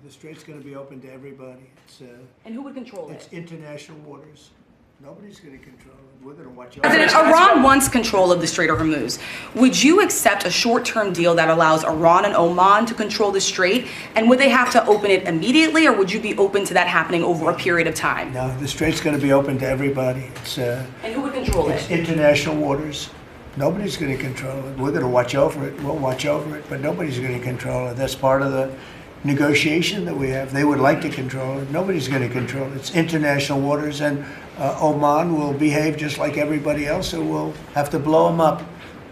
The strait's going to be open to everybody. And who would control it? It's international waters. Nobody's going to control it. We're going to watch over President, it. Iran wants control of the Strait of Hormuz. Would you accept a short-term deal that allows Iran and Oman to control the strait? And would they have to open it immediately, or would you be open to that happening over a period of time? No, the strait's going to be open to everybody. And who would control It's it? international waters. Nobody's going to control it. We're going to watch over it. We'll watch over it, but nobody's going to control it. That's part of the negotiation that we have. They would like to control it. Nobody's going to control it. It's international waters, and Oman will behave just like everybody else, so we'll have to blow them up.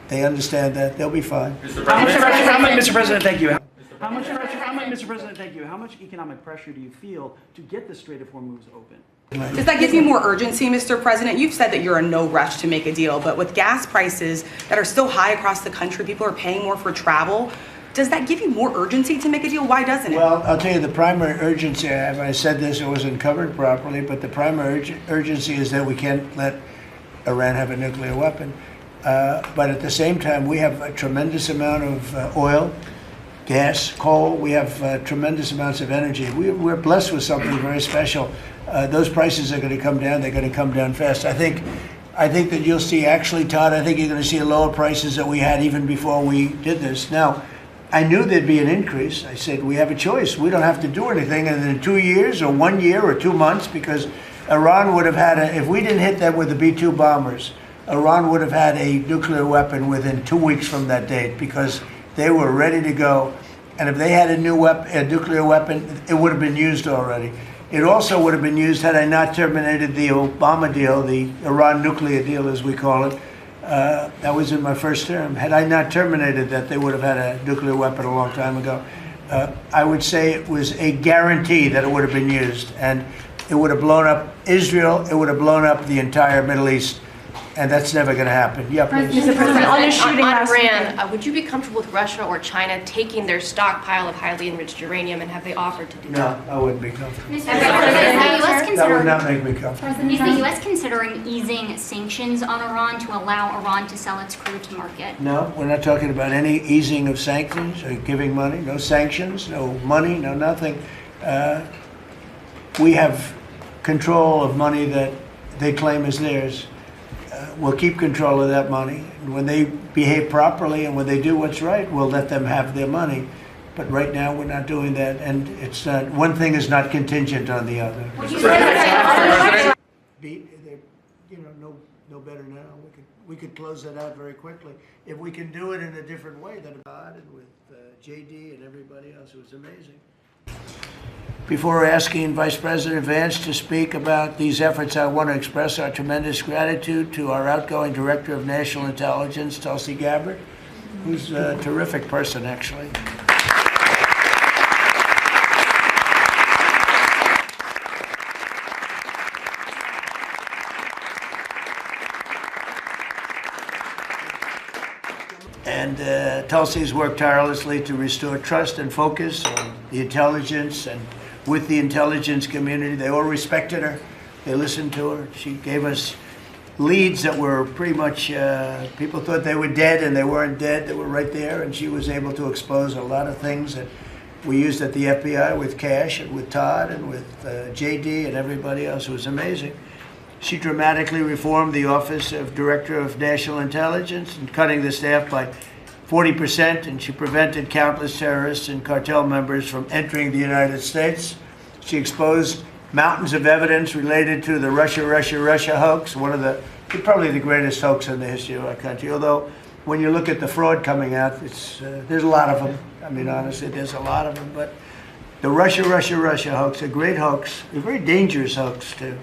They understand that. They'll be fine. Mr. President, thank you. Mr. President, thank you. How much economic pressure do you feel to get the Strait of Hormuz open? Does that give you more urgency, Mr. President? You've said that you're in no rush to make a deal, but with gas prices that are still high across the country, people are paying more for travel. Does that give you more urgency to make a deal? Why doesn't it? Well, I'll tell you the primary urgency I have. I said this, it wasn't covered properly, but the primary urgency is that we can't let Iran have a nuclear weapon. But at the same time, we have a tremendous amount of oil, gas, coal. We have tremendous amounts of energy. We're blessed with something very special. Those prices are going to come down. They're going to come down fast. I think that you'll see, actually, Todd, I think you're going to see lower prices that we had even before we did this. Now, I knew there'd be an increase. I said, we have a choice. We don't have to do anything in 2 years or 1 year or 2 months, because Iran would have had if we didn't hit them with the B-2 bombers, Iran would have had a nuclear weapon within 2 weeks from that date, because they were ready to go. And if they had a nuclear weapon, it would have been used already. It also would have been used had I not terminated the Obama deal, the Iran nuclear deal, as we call it. That was in my first term. Had I not terminated that, they would have had a nuclear weapon a long time ago. I would say it was a guarantee that it would have been used, and it would have blown up Israel, it would have blown up the entire Middle East, and that's never going to happen. Yeah, please. Mr. President, on the shooting last Iran, would you be comfortable with Russia or China taking their stockpile of highly enriched uranium, and have they offered to do that? No, I wouldn't be comfortable. Mr. President, That would not make me comfortable. is the U.S. considering easing sanctions on Iran to allow Iran to sell its crude to market? No, we're not talking about any easing of sanctions or giving money. No sanctions, no money, no nothing. We have control of money that they claim is theirs. We'll keep control of that money. And when they behave properly and when they do what's right, we'll let them have their money. But right now, we're not doing that, and it's not. One thing is not contingent on the other. No better now. We could close that out very quickly if we can do it in a different way than God and with JD and everybody else. It was amazing. Before asking Vice President Vance to speak about these efforts, I want to express our tremendous gratitude to our outgoing Director of National Intelligence, Tulsi Gabbard, who's a terrific person, actually. And Tulsi's worked tirelessly to restore trust and focus on the intelligence and with the intelligence community. They all respected her. They listened to her. She gave us leads that were pretty much, people thought they were dead, and they weren't dead. They were right there, and she was able to expose a lot of things that we used at the FBI with Cash and with Todd and with JD and everybody else. It was amazing. She dramatically reformed the Office of Director of National Intelligence, and cutting the staff by 40%, and she prevented countless terrorists and cartel members from entering the United States. She exposed mountains of evidence related to the Russia hoax, probably the greatest hoax in the history of our country. Although, when you look at the fraud coming out, there's a lot of them. I mean, honestly, there's a lot of them. But the Russia hoax, a great hoax, a very dangerous hoax, too,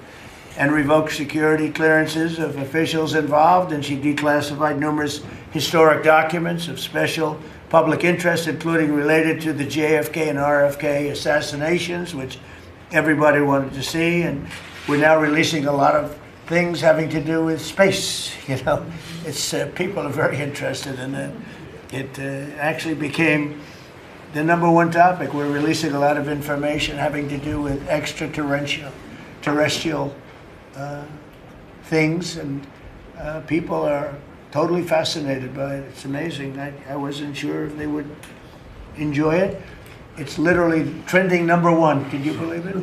and revoked security clearances of officials involved, and she declassified numerous historic documents of special public interest, including related to the JFK and RFK assassinations, which everybody wanted to see. And we're now releasing a lot of things having to do with space. It's people are very interested in it. It actually became the #1 topic. We're releasing a lot of information having to do with terrestrial things, and people are totally fascinated by it. It's amazing. I wasn't sure if they would enjoy it, It's literally trending #1. Can you believe it?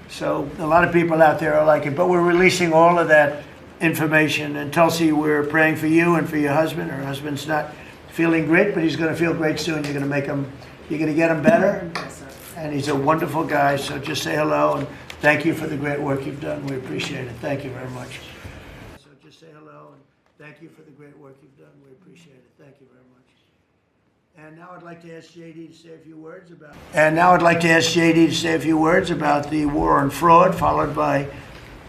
So a lot of people out there are like it, but we're releasing all of that information. And Tulsi, we're praying for you and for your husband. Her husband's not feeling great, but he's going to feel great soon. You're going to get him better. And he's a wonderful guy. So just say hello and thank you for the great work you've done. We appreciate it. Thank you very much. So just say hello and thank you for the great work you've done. We appreciate it. Thank you very much. And now I'd like to ask JD to say a few words about the war on fraud, followed by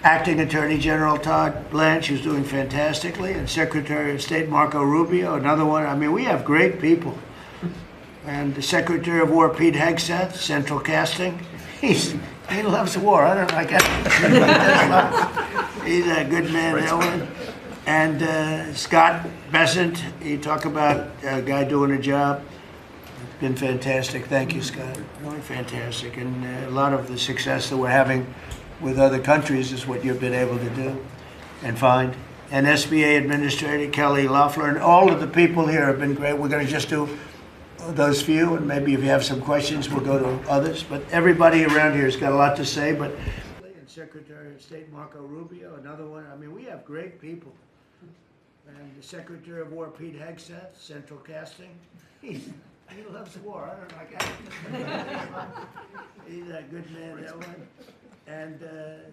Acting Attorney General Todd Blanche, who's doing fantastically, and Secretary of State Marco Rubio, another one. I mean, we have great people. And the Secretary of War Pete Hegseth, Central Casting. He loves war. I don't know. He's a good man, that one. And Scott Bessent, you talk about a guy doing a job. It's been fantastic. Thank you, Scott. Really fantastic. And a lot of the success that we're having with other countries is what you've been able to do and find. And SBA Administrator Kelly Loeffler and all of the people here have been great. We're going to just do those few, and maybe if you have some questions, we'll go to others. But everybody around here has got a lot to say. But and Secretary of State Marco Rubio, another one. I mean, we have great people. And the Secretary of War Pete Hegseth, Central Casting. He loves war. I don't know. He's a good man, that one. And